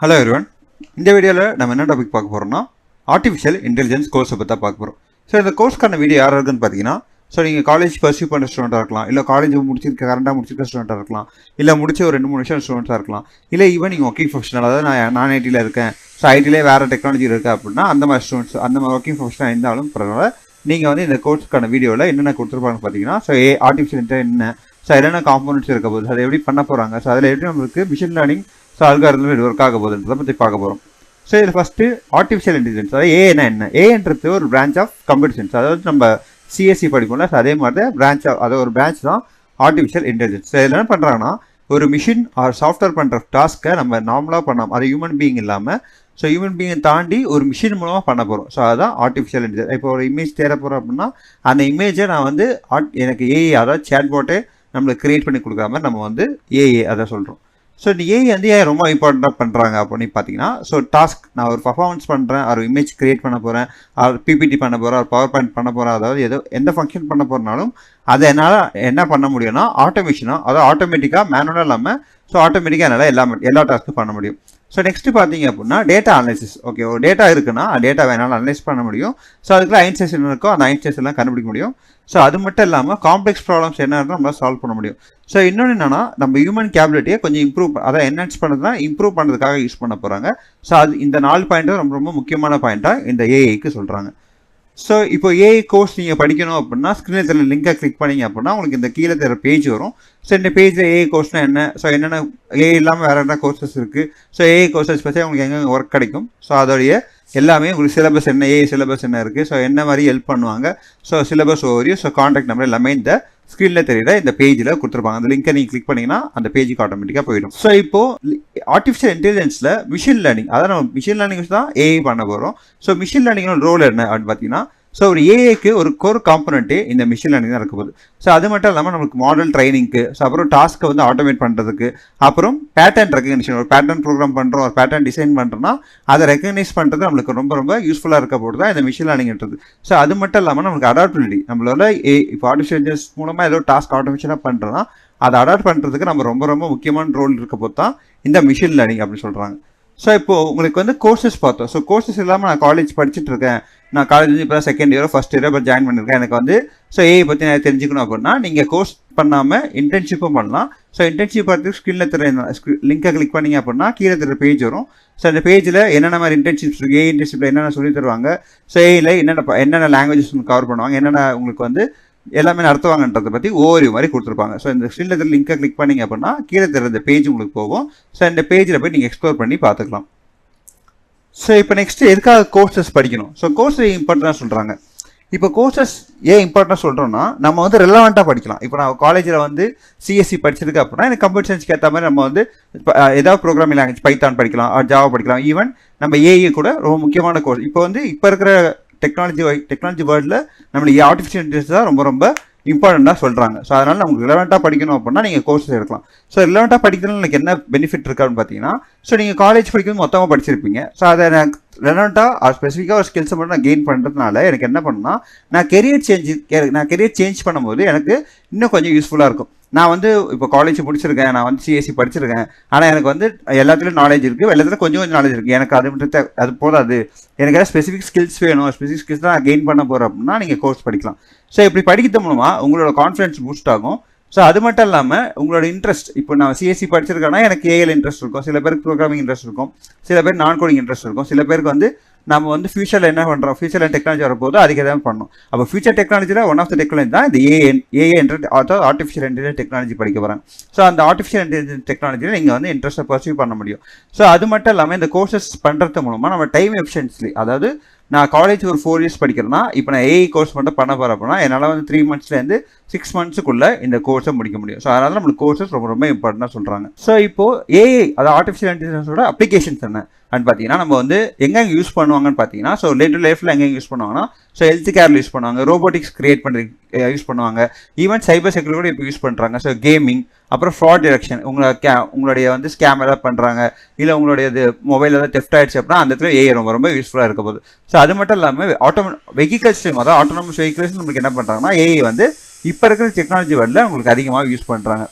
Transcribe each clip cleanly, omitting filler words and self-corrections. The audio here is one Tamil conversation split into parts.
Hello everyone. இந்த வீடியோவில் நம்ம என்ன டாபிக் பார்க்க போகிறோம்னா ஆர்டிஃபிஷியல் இன்டெலிஜென்ஸ் கோர்ஸை பற்றி பார்க்க போகிறோம். ஸோ இந்த கோர்ஸ்க்கான வீடியோ யாராக இருக்குன்னு பார்த்தீங்கன்னா, ஸோ நீங்கள் காலேஜ் பர்சியூ பண்ணுற ஸ்டூடெண்ட்டாக இருக்கலாம், இல்லை காலேஜ் கரண்டாக முடிச்சிருக்க ஸ்டூடெண்ட்டாக இருக்கலாம், இல்லை முடிச்ச ஒரு 2-3 வருஷம் ஸ்டூடெண்ட்ஸாக இருக்கலாம், இல்லை ஈவன் நீங்கள் ஒர்க்கிங் ப்ரொஃபஷனல், அதாவது நான் ஐடியில் இருக்கேன், ஸோ ஐடியிலே வேறு டெக்னாலஜி இருக்குது அப்படின்னா அந்த மாதிரி ஸ்டூடெண்ட்ஸ் அந்த மாதிரி ஒர்க்கிங் ப்ரொஃபஷனல் இருந்தாலும் பரவாயில்ல. நீங்கள் வந்து இந்த கோர்ஸ்க்கான வீடியோவில் என்னென்ன கொடுத்துருப்பாங்கன்னு பார்த்தீங்கன்னா, ஸோ ஆர்டிஃபிஷியல் இன்டெலிஜென்ஸ் என்ன, ஸோ என்னென்ன காம்பனன்ட்ஸ் இருக்க போகுது, அதை எப்படி பண்ண போகிறாங்க, ஸோ அதில் எப்படி நம்மளுக்கு மிஷின் லேர்னிங் ஸோ அல்காரிதம் இது ஒர்க் ஆக போகுதுன்றதை பற்றி பார்க்க போகிறோம். ஸோ இதில் ஃபஸ்ட்டு ஆர்டிஃபிஷியல் இன்டெலிஜென்ஸ், அதாவது ஏன்னா என்ன, ஏன்றது ஒரு பிரான்ச் ஆஃப் கம்ப்யூட்டர் சயின்ஸ், அதாவது நம்ம சிஎஸ்சி படிப்போம்ல, ஸோ அதே மாதிரி தான் பிரான்ச் அது ஒரு பிரான்ச் தான் ஆர்டிஃபிஷியல் இன்டெலிஜென்ஸ். ஸோ இதில் என்ன பண்ணுறாங்கன்னா, ஒரு மிஷின் ஆர் சாஃப்ட்வேர் பண்ணுற டாஸ்க்கை நம்ம நார்மலாக பண்ணோம், அது ஹியூமன் பீயிங் இல்லாமல் ஸோ ஹியூமன் பீயிங்கை தாண்டி ஒரு மிஷின் மூலமாக பண்ண போகிறோம். ஸோ அதுதான் ஆர்டிஃபிஷியல் இன்டெலிஜென்ஸ். இப்போ ஒரு இமேஜ் தேட போகிறோம் அப்படின்னா அந்த இமேஜை நான் வந்து எனக்கு ஏஐ, அதாவது சேட்பாட்டே நம்மளுக்கு கிரியேட் பண்ணி கொடுக்குற மாதிரி நம்ம வந்து ஏஐ அதை சொல்கிறோம். ஸோ இந்த ஏஐ வந்து ஏன் ரொம்ப இம்பார்ட்டண்ட்டாக பண்ணுறாங்க அப்படின்னு பார்த்தீங்கன்னா, ஸோ டாஸ்க் நான் ஒரு பர்ஃபார்மன்ஸ் பண்ணுறேன், ஒரு இமேஜ் கிரியேட் பண்ண போகிறேன், ஒரு பிபிடி பண்ண போகிறேன், ஒரு பவர் பாயிண்ட் பண்ண போகிறேன், அதாவது எந்த ஃபங்க்ஷன் பண்ண போகிறனாலும் அதை என்னால் என்ன பண்ண முடியும்னா ஆட்டோமேஷனாக, அதாவது ஆட்டோமேட்டிக்காக மேனுவலாக இல்லாமல் ஸோ ஆட்டோமேட்டிக்காக என்னால் எல்லா டாஸ்க்கும் பண்ண முடியும். ஸோ நெக்ஸ்ட்டு பார்த்தீங்க அப்படின்னா டேட்டா அனலைசிஸ். ஓகே, ஒரு டேட்டா இருக்குன்னா டேட்டா வேணாலும் அனலைஸ் பண்ண முடியும். ஸோ அதுக்குள்ள ஐன்ஸ்டைன்ஸ் என்ன இருக்கோ அந்த ஐன்ஸ்டைன்ஸ் எல்லாம் கண்டுபிடிக்க முடியும். ஸோ அது மட்டும் இல்லாமல் காம்ப்ளெக்ஸ் ப்ராப்ளம்ஸ் என்ன இருக்கோ நம்மளால் சால்வ் பண்ண முடியும். ஸோ இன்னொன்று என்னன்னா, நம்ம ஹியூமன் கேபிலிட்டியை கொஞ்சம் இம்ப்ரூவ், அதை என்ஹான்ஸ் பண்ணுறதுனா இம்ப்ரூவ் பண்ணுறதுக்காக யூஸ் பண்ண போகிறாங்க. ஸோ அது இந்த 4 பாயிண்ட்டும் ரொம்ப ரொம்ப முக்கியமான பாயிண்ட்டாக இந்த ஏஐக்கு சொல்கிறாங்க. ஸோ இப்போ ஏஐ கோர்ஸ் நீங்கள் படிக்கணும் அப்படின்னா ஸ்க்ரீனில் தெரியல லிங்கை கிளிக் பண்ணிங்க அப்படின்னா உங்களுக்கு இந்த கீழே தெரிய பேஜ் வரும். ஸோ இந்த பேஜில் ஏஐ கோர்ஸ்னால் என்ன, ஸோ என்னென்ன ஏஐ இல்லாமல் வேறு என்ன கோர்சஸ் இருக்குது, ஸோ ஏஐ கோர்சஸ் பற்றி உங்களுக்கு எங்கே ஒர்க் கிடைக்கும், ஸோ அதோடைய எல்லாமே உங்களுக்கு சிலபஸ் என்ன, ஏஐ சிலபஸ் என்ன இருக்குது, ஸோ என்ன மாதிரி ஹெல்ப் பண்ணுவாங்க, so syllabus overview, so contact number எல்லாமே இந்த ஸ்க்ரீனில் தெரியுற இந்த பேஜில் கொடுத்துருப்பாங்க. அந்த லிங்கை நீங்கள் கிளிக் பண்ணிங்கன்னா அந்த பேஜுக்கு ஆட்டோமேட்டிக்காக போயிடும். ஸோ இப்போது ஆர்டிஃபிஷியல் இன்டெலிஜென்ஸில் மிஷின் லேர்னிங், அதாவது நம்ம மிஷின் லேர்னிங் தான் ஏஐ பண்ண போகிறோம். ஸோ மிஷின் லேர்னிங்கோட ரோல் என்ன அப்படின்னு பார்த்தீங்கன்னா, ஸோ ஒரு ஏஐக்கு ஒரு கோர் காம்பனண்ட்டே இந்த மிஷின் லேர்னிங் தான் இருக்க போகுது. ஸோ அது மட்டும் இல்லாமல் நமக்கு மாடல் ட்ரைனிங்க்கு, ஸோ அப்புறம் டாஸ்க்கை வந்து ஆட்டோமேட் பண்ணுறதுக்கு, அப்புறம் பேட்டர்ன் ரெகக்னிஷன், ஒரு பேட்டர்ன் ப்ரோக்ராம் பண்ணுறோம், ஒரு பேட்டர்ன் டிசைன் பண்ணுறோன்னா அதை ரெகக்னைஸ் பண்ணுறது நம்மளுக்கு ரொம்ப ரொம்ப யூஸ்ஃபுல்லாக இருக்க போது தான் இந்த மிஷின் லேர்னிங்ன்றது. ஸோ அது மட்டும் இல்லாமல் நமக்கு அடாப்டிலிட்டி, நம்மளால இப்போ ஆர்டிஃபிஷியல் இன்டெலிஜென்ஸ் மூலமாக ஏதோ டாஸ்க் ஆட்டோமேஷனாக பண்ணுறோன்னா அதை அடாப்ட் பண்ணுறதுக்கு நம்ம ரொம்ப ரொம்ப முக்கியமான ரோல் இருக்க போது தான் இந்த மிஷின் லேர்னிங் அப்படின்னு சொல்கிறாங்க. ஸோ இப்போது உங்களுக்கு வந்து கோர்சஸ் பார்த்தோம். ஸோ கோர்சஸ் இல்லாமல் நான் காலேஜ் படிச்சுட்டு இருக்கேன், நான் காலேஜ் வந்து இப்போ செகண்ட் இயரோ ஃபஸ்ட் இயரோ இப்போ ஜாயின் பண்ணியிருக்கேன், எனக்கு வந்து ஸோ ஏஐ பற்றி நான் தெரிஞ்சுக்கணும் அப்படின்னா நீங்கள் கோர்ஸ் பண்ணாமல் இன்டர்ன்ஷிப்பும் பண்ணலாம். ஸோ இன்டர்ன்ஷிப் பார்த்துக்கு ஸ்கில்ல தெரிய லிங்கை கிளிக் பண்ணிங்க அப்படின்னா கீழே தெரிய பேஜ் வரும். ஸோ அந்த பேஜில் என்னென்ன மாதிரி இன்டர்ன்ஷிப்ஸ் இருக்குது, ஏஐ இன்டர்ன்ஷிப்பில் என்னென்ன சொல்லி தருவாங்க, ஸோ ஏஐயில் என்னென்ன லாங்குவேஜஸ் கவர் பண்ணுவாங்க, என்னென்ன உங்களுக்கு வந்து எல்லாமே நடத்துவாங்கன்றதை பற்றி ஒவ்வொரு மாதிரி கொடுத்துருப்பாங்க. ஸோ இந்த ஸ்கில்ல லிங்கை கிளிக் பண்ணிங்க அப்படின்னா கீழே தெரிய இந்த பேஜ் உங்களுக்கு போகும். ஸோ இந்த பேஜில் போய் நீங்கள் எக்ஸ்ப்ளோர் பண்ணி பார்த்துக்கலாம். ஸோ இப்போ நெக்ஸ்ட்டு எதுக்காக கோர்சஸ் படிக்கணும், ஸோ கோர்ஸ் இம்பார்ட்டன்டாக சொல்கிறாங்க. இப்போ கோர்சஸ் ஏன் இம்பார்ட்டன்ட் சொல்கிறோன்னா, நம்ம வந்து ரெலவெண்ட்டாக படிக்கலாம். இப்போ நான் காலேஜில் வந்து சிஎஸ்சி படிச்சிருக்கு அப்படின்னா எனக்கு கம்ப்யூட்டர் சயின்ஸ்க்கு ஏற்ற மாதிரி நம்ம வந்து ஏதாவது ப்ரோக்ராமிங் லாங்குவேஜ் பைத்தான் படிக்கலாம், ஜாவா படிக்கலாம், ஈவன் நம்ம ஏஐ கூட ரொம்ப முக்கியமான கோர்ஸ். இப்போ இருக்கிற டெக்னாலஜி வேர்ல்டில் நம்மளுக்கு ஆர்டிஃபிஷியல் இன்டெலிஜென்ஸ் தான் ரொம்ப ரொம்ப இம்பார்ட்டண்ட்டாக சொல்கிறாங்க. ஸோ அதனால் நமக்கு ரிலவெண்ட்டாக படிக்கணும் அப்படின்னா நீங்கள் கோர்ஸஸ் எடுக்கலாம். ஸோ ரிலவெண்ட்டாக படிக்கிறதுல எனக்கு என்ன பெனிஃபிட் இருக்குது அப்படின்னு பார்த்தீங்கன்னா, ஸோ நீங்கள் காலேஜ் படிக்கிறது மொத்தமாக படிச்சிருப்பீங்க. ஸோ அதை எனக்கு ரெலவெண்ட்டாக ஸ்பெசிஃபிக்காக ஒரு ஸ்கில்ஸை மட்டும் நான் கெயின் பண்ணுறதுனால எனக்கு என்ன பண்ணணும்னா, நான் கெரியர் சேஞ்ச் பண்ணும்போது எனக்கு இன்னும் கொஞ்சம் யூஸ்ஃபுல்லாக இருக்கும். நான் வந்து இப்போ காலேஜ் முடிச்சிருக்கேன், நான் வந்து சிஎஸ்சி படிச்சிருக்கேன், ஆனால் எனக்கு வந்து எல்லாத்துலேயும் நாலேஜ் இருக்குது, எல்லாத்துலையும் கொஞ்சம் நாலேஜ் இருக்குது, எனக்கு அது மட்டும் அது போதாது, எனக்கு ஏதாவது ஸ்பெசிஃபிக் ஸ்கில்ஸ் வேணும், ஸ்பெசிஃபிக் ஸ்கில்ஸ் தான் நான் கெயின் பண்ண போகிறேன் அப்படின்னா நீங்கள் கோர்ஸ் படிக்கலாம். ஸோ இப்படி படிக்கிறது மூலமாக உங்களோட கான்ஃபிடன்ஸ் பூஸ்ட் ஆகும். ஸோ அது மட்டும் இல்லாமல் உங்களோட இன்ட்ரெஸ்ட், இப்போ நான் சிஎஸ்சி படிச்சிருக்கேன்னா எனக்கு ஏஐல இன்ட்ரெஸ்ட் இருக்கும், சில பேருக்கு ப்ரோக்ராமிங் இன்ட்ரெஸ்ட் இருக்கும், சில பேர் நான் கோடிங் இன்ட்ரெஸ்ட் இருக்கும், சில பேருக்கு வந்து நம்ம வந்து ஃபியூச்சரில் என்ன பண்ணுறோம், ஃபியூச்சரில் டெக்னாலஜி வரப்போது அதுக்கு எதாவது பண்ணணும். அப்போ ஃபியூச்சர் டெக்னாலஜியில் ஒன் ஆஃப் த டெக்னாலஜி தான் இந்த அதாவது ஆர்டிஃபிஷியல் இன்டெலிஜென்ஸ் டெக்னாலஜி படிக்க போகிறாங்க. ஸோ அந்த ஆர்டிஃபிஷியல் இன்டெலிஜென்ஸ் டெக்னாலஜியில் நீங்கள் வந்து இன்ட்ரெஸ்ட்டை பர்சீவ் பண்ண முடியும். ஸோ அது மட்டும் இல்லாமல் இந்த கோர்சஸ் பண்ணுறது மூலமாக நம்ம டைம் எஃபிஷியன்சி, அதாவது நான் காலேஜ் ஒரு 4 இயர்ஸ் படிக்கிறேன்னா இப்போ நான் ஏஐ கோர்ஸ் மட்டும் பண்ண போகிறேன் அப்படின்னா என்னால் வந்து 3 மந்த்ஸ்லேருந்து 6 மந்த்ஸுக்குள்ளே இந்த கோர்ஸை முடிக்க முடியும். ஸோ அதனால நம்மளுக்கு கோர்சஸ் ரொம்ப ரொம்ப இம்பார்ட்டண்டாக சொல்கிறாங்க. ஸோ இப்போது ஏஐ அதாவது ஆர்டிஃபிஷியல் இன்டெலிஜென்ஸோட அப்ளிகேஷன்ஸ் என்ன அப்படின்னு பார்த்தீங்கன்னா, நம்ம வந்து எங்கே யூஸ் பண்ணுவாங்கன்னு பார்த்தீங்கன்னா, ஸோ டே டு லைஃப்பில் எங்கே யூஸ் பண்ணுவாங்கன்னா, ஸோ ஹெல்த் கேரில் யூஸ் பண்ணுவாங்க, ரோபோட்டிக்ஸ் கிரியேட் பண்ணுறதுக்கு யூஸ் பண்ணுவாங்க, ஈவன் சைபர் செக்யூரிட்டி கூட இப்போ யூஸ் பண்ணுறாங்க. ஸோ கேமிங், அப்புறம் ஃப்ராட் டிடெக்ஷன், உங்களுடைய வந்து ஸ்கேம் ஏதாவது பண்ணுறாங்க, இல்லை உங்களுடைய இது மொபைல் ஏதாவது தெஃப்ட் ஆகிடுச்சு அப்படின்னா அந்த இடத்துல ஏஐ ரொம்ப ரொம்ப யூஸ்ஃபுல்லாக இருக்க போகுது. ஸோ அது மட்டும் இல்லாமல் வெஹிக்கல்ஸ்லையும், அதாவது ஆட்டோனமஸ் வெஹிக்கல்ஸ் நம்மளுக்கு என்ன பண்ணுறாங்கன்னா ஏஐ வந்து இப்போ இருக்கிற டெக்னாலஜி வேர்ல்டில் உங்களுக்கு அதிகமாக யூஸ் பண்ணுறாங்க.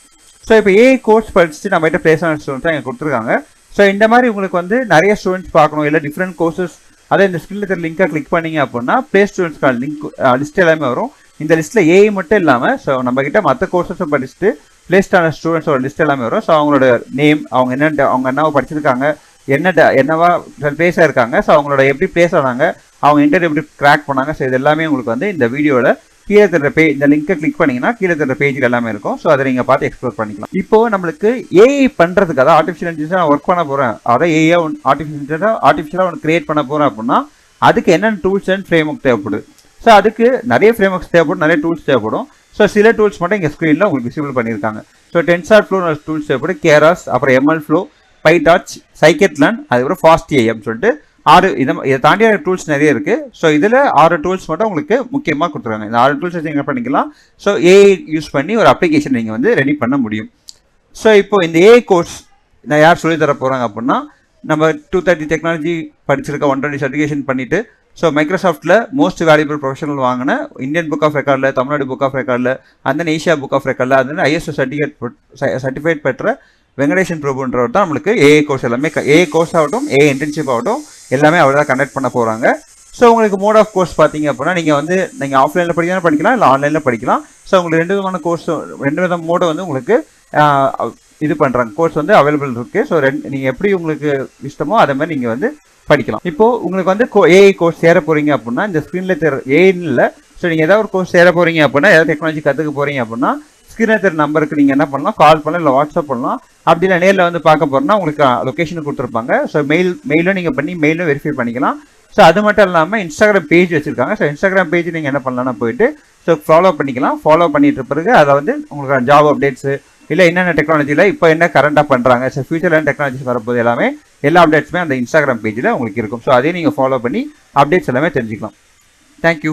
ஸோ இப்போ ஏஐ கோர்ஸ் படிச்சுட்டு நம்மகிட்ட பிளேஸ் ஆன ஸ்டூடெண்ட்ஸ் தான் இங்கே கொடுத்துருக்காங்க. ஸோ இந்த மாதிரி உங்களுக்கு வந்து நிறைய ஸ்டூடெண்ட்ஸ் பார்க்கணும், இல்லை டிஃப்ரெண்ட் கோர்சஸ், அதே இந்த ஸ்கிரீனில் இருக்கிற லிங்கை கிளிக் பண்ணீங்க அப்படின்னா ப்ளே ஸ்டூடெண்ட்ஸ்க்கான லிங்க் லிஸ்ட் எல்லாமே வரும். இந்த லிஸ்ட்டில் ஏஐ மட்டும் இல்லாமல் ஸோ நம்மக்கிட்ட மற்ற கோர்சஸும் படிச்சுட்டு பிளேஸ்டான ஸ்டூடெண்ட்ஸோட லிஸ்ட் எல்லாமே வரும். ஸோ அவங்களோட நேம், அவங்க என்னவா படிச்சிருக்காங்க, என்னவா பிளேஸ் ஆயிருக்காங்க, ஸோ அவங்களோட எப்படி பிளேஸ் ஆனாங்க, அவங்க இன்டர்வியூ எப்படி கிராக் பண்ணாங்க, ஸோ இது எல்லாமே உங்களுக்கு வந்து இந்த வீடியோவில் கீழே தர இந்த லிங்கை கிளிக் பண்ணீங்கன்னா கீழே தர பேஜில் எல்லாமே இருக்கும். ஸோ அதை நீங்கள் பார்த்து எக்ஸ்ப்ளோர் பண்ணிக்கலாம். இப்போ நம்மளுக்கு ஏஐ பண்ணுறதுக்கு, அதாவது ஆர்டிஃபிஷியல் இன்டெலிஜென்ஸ் நான் ஒர்க் பண்ண போகிறேன், அதாவது ஏஐ ஆர்டிஃபிஷியலாக ஒன்று கிரியேட் பண்ண போகிறேன் அப்படின்னா அதுக்கு என்னென்ன டூல்ஸ் அண்ட் ஃப்ரேம் ஒர்க் தேவைப்படுது. ஸோ அதுக்கு நிறைய ஃப்ரேம் ஒர்க்ஸ் தேவைப்படும், நிறைய டூல்ஸ் தேவைப்படும். ஸோ சில டூல்ஸ் மட்டும் இங்கே ஸ்க்ரீனில் உங்களுக்கு விசிபிள் பண்ணியிருக்காங்க. ஸோ டென்சார்ஃப்ளோ டூல்ஸ் தேவைப்படும், கேராஸ், அப்புறம் எம்எல்ஃப்ளோ, பைடார்ச், சைக்கெட்லன், அதுக்கப்புறம் ஃபாஸ்ட் ஏஐ அப்படின்னு சொல்லிட்டு 6 இதை தாண்டிய டூல்ஸ் நிறைய இருக்குது. ஸோ இதில் 6 டூல்ஸ் மட்டும் உங்களுக்கு முக்கியமாக கொடுத்துருக்காங்க. இந்த 6 டூல்ஸ் நீங்கள் பண்ணிக்கலாம். ஸோ ஏஐ யூஸ் பண்ணி ஒரு அப்ளிகேஷன் நீங்கள் வந்து ரெடி பண்ண முடியும். ஸோ இப்போ இந்த ஏஐ கோர்ஸ் நான் யார் சொல்லித்தர போகிறாங்க அப்படின்னா, நம்ம 230 டெக்னாலஜி படிச்சிருக்க 120 சர்டிஃபிகேஷன் பண்ணிவிட்டு ஸோ மைக்ரோசாஃப்ட்டில் மோஸ்ட் வேல்யூபிள் ப்ரொஃபஷனல் வாங்கின இந்தியன் புக் ஆஃப் ரெக்கார்டில், தமிழ்நாடு புக் ஆஃப் ரெக்கார்டில், அந்த ஏஷியா புக் ஆஃப் ரெக்கார்டில், அந்த ஐஎஸ்ஓ சர்டிஃபிகேட் பெற்ற வெங்கடேஷன் பிரபுன்றவர் தான் நம்மளுக்கு ஏஐ கோர்ஸ் எல்லாமே, ஏஐ கோர்ஸ் ஆகட்டும், ஏஐ இன்டர்ன்ஷிப் ஆகட்டும், எல்லாமே அவர் தான் கண்டக்ட் பண்ண போகிறாங்க. ஸோ உங்களுக்கு மோட் ஆஃப் கோர்ஸ் பார்த்தீங்க அப்படின்னா நீங்கள் ஆஃப்லைனில் படிக்கலாம், இல்லை ஆன்லைனில் படிக்கலாம். ஸோ உங்களுக்கு 2 விதமான கோர்ஸ், 2 வித மோடை வந்து உங்களுக்கு இது பண்ணுறாங்க, கோர்ஸ் வந்து அவைலபிள் இருக்குது. ஸோ நீங்கள் எப்படி உங்களுக்கு இஷ்டமோ அதே மாதிரி நீங்கள் வந்து படிக்கலாம். இப்போது உங்களுக்கு வந்து ஏஐ கோர்ஸ் சேர போகிறீங்க அப்படின்னா இந்த ஸ்க்ரீனில் ஏஐன்னு, ஸோ நீங்கள் ஏதாவது ஒரு கோர்ஸ் சேர போகிறீங்க அப்படின்னா, ஏதாவது டெக்னாலஜி கற்றுக்க போகிறீங்க அப்படின்னா ஸ்க்ரீனில் இருக்கிற நம்பருக்கு நீங்கள் என்ன பண்ணலாம், கால் பண்ணலாம், இல்லை வாட்ஸ்அப் பண்ணலாம். அப்படி இல்லை நேரில் வந்து பார்க்க போகிறோன்னா உங்களுக்கு லொக்கேஷன் கொடுத்துருப்பாங்க. ஸோ மெயிலும் நீங்கள் பண்ணி மெயிலும் வெரிஃபை பண்ணிக்கலாம். ஸோ அது மட்டும் இல்லாமல் இன்ஸ்டாகிராம் பேஜ் வச்சுருக்காங்க. ஸோ இன்ஸ்டாகிராம் பேஜ் நீங்கள் என்ன பண்ணலாம்னா போயிட்டு ஸோ ஃபாலோ பண்ணிக்கலாம். ஃபாலோ பண்ணிட்டு பிறகு அதை வந்து உங்களுக்கு ஜாப் அப்டேட்ஸு, இல்லை என்னென்ன டெக்னாலஜியில் இப்போ என்ன கரண்டாக பண்ணுறாங்க, ஸோ ஃபியூச்சரில் என்ன டெக்னாலஜிஸ் வரப்போது எல்லாமே எல்லா அப்டேட்ஸுமே அந்த இன்ஸ்டாகிராம் பேஜில் உங்களுக்கு இருக்கும். ஸோ அதையும் நீங்கள் ஃபாலோ பண்ணி அப்டேட்ஸ் எல்லாமே தெரிஞ்சுக்கலாம். தேங்க்யூ.